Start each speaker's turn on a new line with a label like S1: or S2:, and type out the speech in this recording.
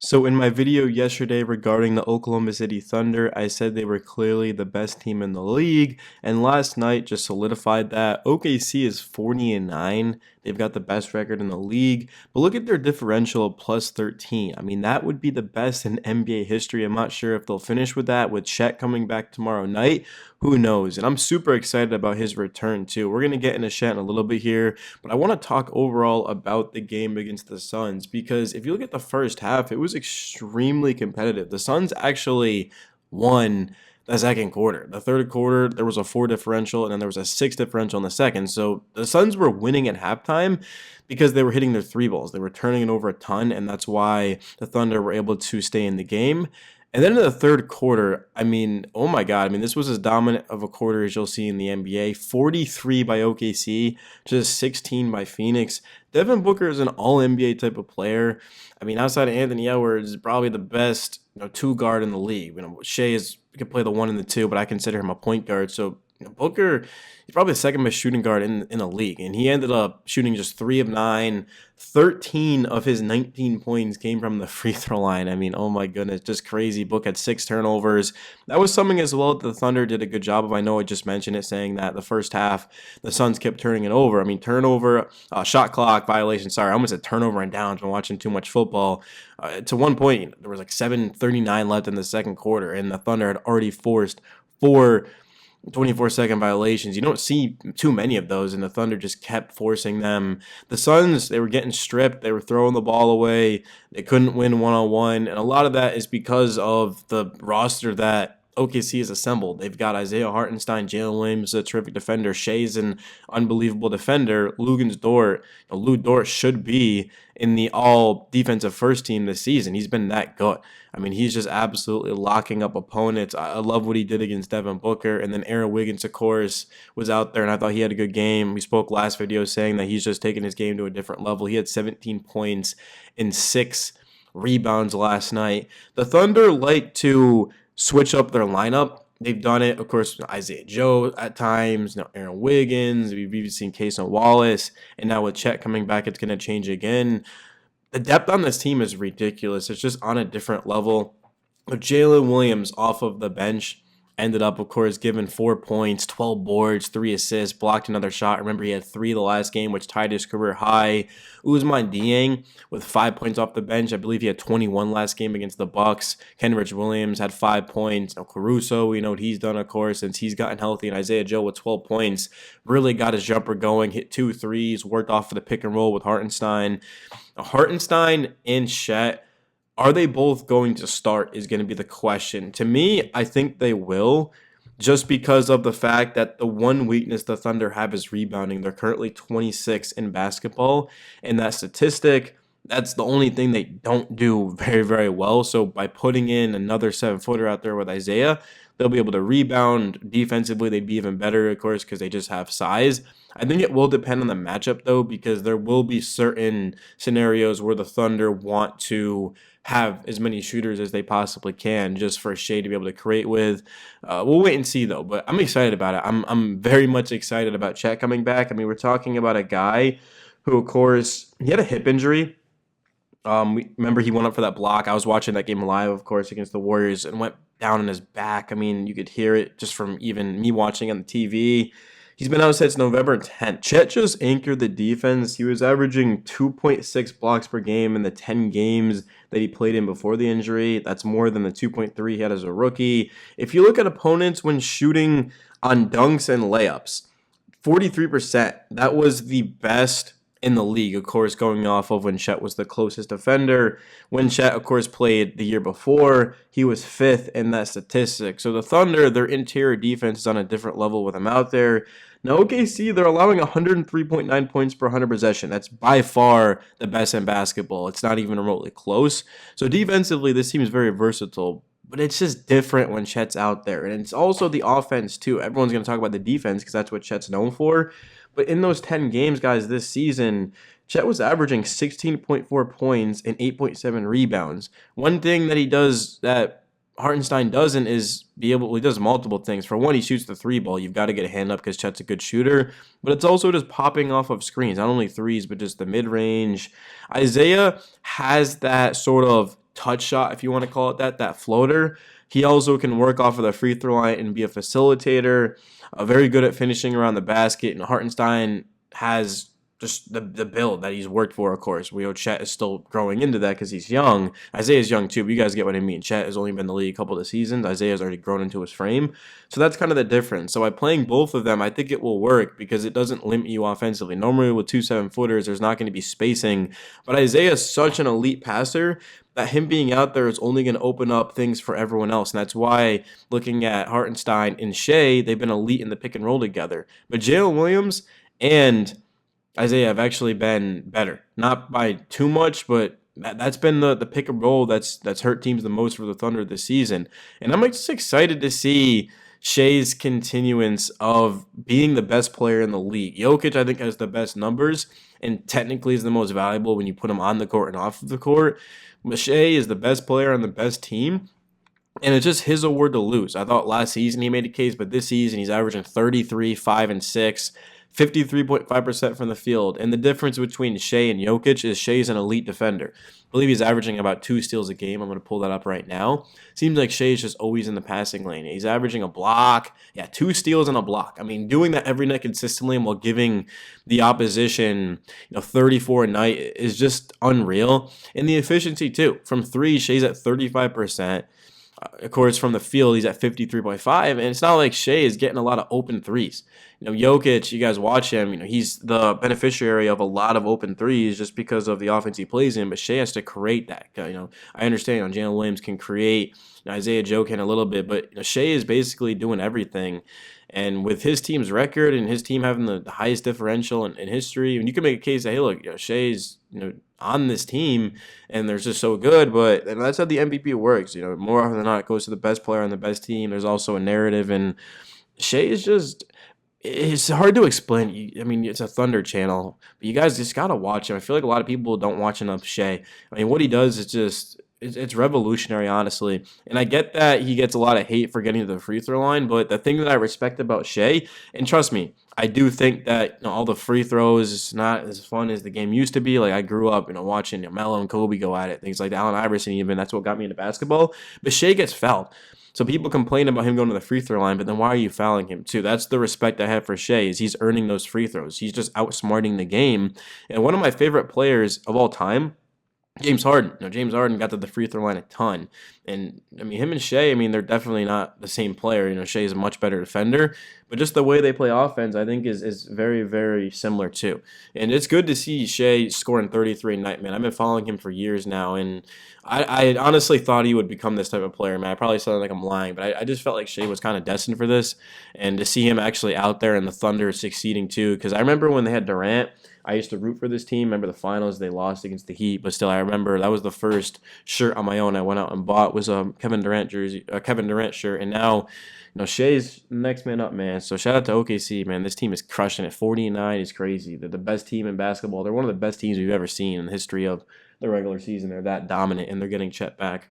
S1: So in my video yesterday regarding the Oklahoma City Thunder, I said they were clearly the best team in the league, and last night just solidified that. OKC is 40-9. They've got the best record in the league, but look at their differential of plus 13. I mean, that would be the best in NBA history. I'm not sure if they'll finish with that with Chet coming back tomorrow night. Who knows? And I'm super excited about his return too. We're going to get into Chet in a little bit here, but I want to talk overall about the game against the Suns because if you look at the first half, it was extremely competitive. The Suns actually won the second quarter. The third quarter, there was a 4 differential, and then there was a 6 differential in the second. So the Suns were winning at halftime because they were hitting their three balls. They were turning it over a ton, and that's why the Thunder were able to stay in the game. And then in the third quarter, I mean, oh my God, I mean, this was as dominant of a quarter as you'll see in the NBA. 43 by OKC, just 16 by Phoenix. Devin Booker is an all-NBA type of player. I mean, outside of Anthony Edwards, probably the best two guard in the league. Shea can play the one and the two, but I consider him a point guard. So Booker, he's probably the second best shooting guard in the league, and he ended up shooting just 3 of 9. 13 of his 19 points came from the free throw line. I mean, oh my goodness, just crazy. Book had 6 turnovers. That was something as well that the Thunder did a good job of. I know I just mentioned it, saying that the first half the Suns kept turning it over. I mean, turnover, shot clock violation. Sorry, I almost said turnover and downs when watching too much football. To one point, there was like 7:39 left in the second quarter, and the Thunder had already forced 4 24-second violations. You don't see too many of those, and the Thunder just kept forcing them. The Suns, they were getting stripped. They were throwing the ball away. They couldn't win one-on-one, and a lot of that is because of the roster that OKC has assembled. They've got Isaiah Hartenstein, Jalen Williams, a terrific defender. Shea's an unbelievable defender. Lou Dort should be in the all defensive first team this season. He's been that good. I mean, he's just absolutely locking up opponents. I love what he did against Devin Booker. And then Aaron Wiggins, of course, was out there, and I thought he had a good game. We spoke last video saying that he's just taking his game to a different level. He had 17 points and 6 rebounds last night. The Thunder like to switch up their lineup. They've done it, of course, Isaiah Joe at times, now Aaron Wiggins. We've even seen Cason Wallace, and now with Chet coming back, it's going to change again. The depth on this team is ridiculous. It's just on a different level. But Jalen Williams off of the bench ended up, of course, given 4 points, 12 boards, 3 assists, blocked another shot. Remember, he had 3 the last game, which tied his career high. Ousmane Dieng with 5 points off the bench. I believe he had 21 last game against the Bucks. Kenrich Williams had 5 points. Now, Caruso, we know what he's done, of course, since he's gotten healthy. And Isaiah Joe with 12 points really got his jumper going, hit 2 threes, worked off of the pick and roll with Hartenstein. Hartenstein and Chet, are they both going to start is going to be the question. To me, I think they will, just because of the fact that the one weakness the Thunder have is rebounding. They're currently 26 in basketball, and that statistic, that's the only thing they don't do very, very well. So by putting in another 7-footer out there with Isaiah, they'll be able to rebound. Defensively, they'd be even better, of course, because they just have size. I think it will depend on the matchup, though, because there will be certain scenarios where the Thunder want to have as many shooters as they possibly can just for Shea to be able to create with. We'll wait and see, though, but I'm excited about it. I'm very much excited about Chet coming back. I mean, we're talking about a guy who, of course, he had a hip injury. Remember, he went up for that block. I was watching that game live, of course, against the Warriors, and went down on his back. I mean, you could hear it just from even me watching on the TV. He's been out since November 10th. Chet just anchored the defense. He was averaging 2.6 blocks per game in the 10 games that he played in before the injury. That's more than the 2.3 he had as a rookie. If you look at opponents when shooting on dunks and layups, 43%. That was the best in the league, of course, going off of when Chet was the closest defender. When Chet, of course, played the year before, he was 5th in that statistic. So the Thunder, their interior defense is on a different level with him out there. Now, OKC, they're allowing 103.9 points per 100 possession. That's by far the best in basketball. It's not even remotely close. So defensively, this team is very versatile. But it's just different when Chet's out there. And it's also the offense, too. Everyone's going to talk about the defense because that's what Chet's known for. But in those 10 games, guys, this season, Chet was averaging 16.4 points and 8.7 rebounds. One thing that he does that Hartenstein doesn't is he does multiple things. For one, he shoots the 3 ball. You've got to get a hand up because Chet's a good shooter. But it's also just popping off of screens. Not only threes, but just the mid-range. Isaiah has that sort of touch shot, if you want to call it that floater. He also can work off of the free throw line and be a facilitator. Very good at finishing around the basket. And Hartenstein has just the build that he's worked for, of course. We know Chet is still growing into that because he's young. Isaiah's young too, but you guys get what I mean. Chet has only been in the league a couple of seasons. Isaiah's already grown into his frame. So that's kind of the difference. So by playing both of them, I think it will work because it doesn't limit you offensively. Normally with 2 7-footers, there's not going to be spacing. But Isaiah is such an elite passer that him being out there is only going to open up things for everyone else. And that's why looking at Hartenstein and Shea, they've been elite in the pick and roll together. But Jalen Williams and Isaiah have actually been better. Not by too much, but that's been the pick and roll that's hurt teams the most for the Thunder this season. And I'm just excited to see Shea's continuance of being the best player in the league. Jokic, I think, has the best numbers and technically is the most valuable when you put him on the court and off of the court. But Shea is the best player on the best team. And it's just his award to lose. I thought last season he made a case, but this season he's averaging 33, 5, and 6. 53.5% from the field. And the difference between Shea and Jokic is Shea's an elite defender. I believe he's averaging about 2 steals a game. I'm going to pull that up right now. Seems like Shea's just always in the passing lane. He's averaging a block. 2 steals and a block. I mean, doing that every night consistently while giving the opposition 34 a night is just unreal. And the efficiency, too. From 3, Shea's at 35%. Of course, from the field, he's at 53.5, and it's not like Shea is getting a lot of open threes. Jokic, you guys watch him, he's the beneficiary of a lot of open threes just because of the offense he plays in, but Shea has to create that. I understand, Jalen Williams can create, Isaiah Joe can a little bit, but Shea is basically doing everything. And with his team's record and his team having the highest differential in history, and you can make a case that, hey, look, Shea's on this team and they're just so good, but that's how the MVP works. More often than not, it goes to the best player on the best team. There's also a narrative, and Shea is just, it's hard to explain. I mean, it's a Thunder channel, but you guys just got to watch him. I feel like a lot of people don't watch enough Shea. I mean, what he does is just, it's revolutionary, honestly. And I get that he gets a lot of hate for getting to the free throw line, but the thing that I respect about Shea, and trust me, I do think that all the free throws is not as fun as the game used to be. Like, I grew up, watching Melo and Kobe go at it, things like that. Allen Iverson even, that's what got me into basketball. But Shea gets fouled. So people complain about him going to the free throw line, but then why are you fouling him too? That's the respect I have for Shea, is he's earning those free throws. He's just outsmarting the game. And one of my favorite players of all time, James Harden. James Harden got to the free throw line a ton. And, him and Shea, they're definitely not the same player. Shea is a much better defender. But just the way they play offense, I think, is very, very similar, too. And it's good to see Shea scoring 33 a night, man. I've been following him for years now, and I honestly thought he would become this type of player, man. I probably sound like I'm lying, but I just felt like Shea was kind of destined for this. And to see him actually out there and the Thunder succeeding, too. Because I remember when they had Durant, I used to root for this team. Remember the finals, they lost against the Heat, but still I remember that was the first shirt on my own I went out and bought was a Kevin Durant shirt, and now Shea's next man up, man. So shout out to OKC, man. This team is crushing it. 40-9 is crazy. They're the best team in basketball. They're one of the best teams we've ever seen in the history of the regular season. They're that dominant, and they're getting Chet back.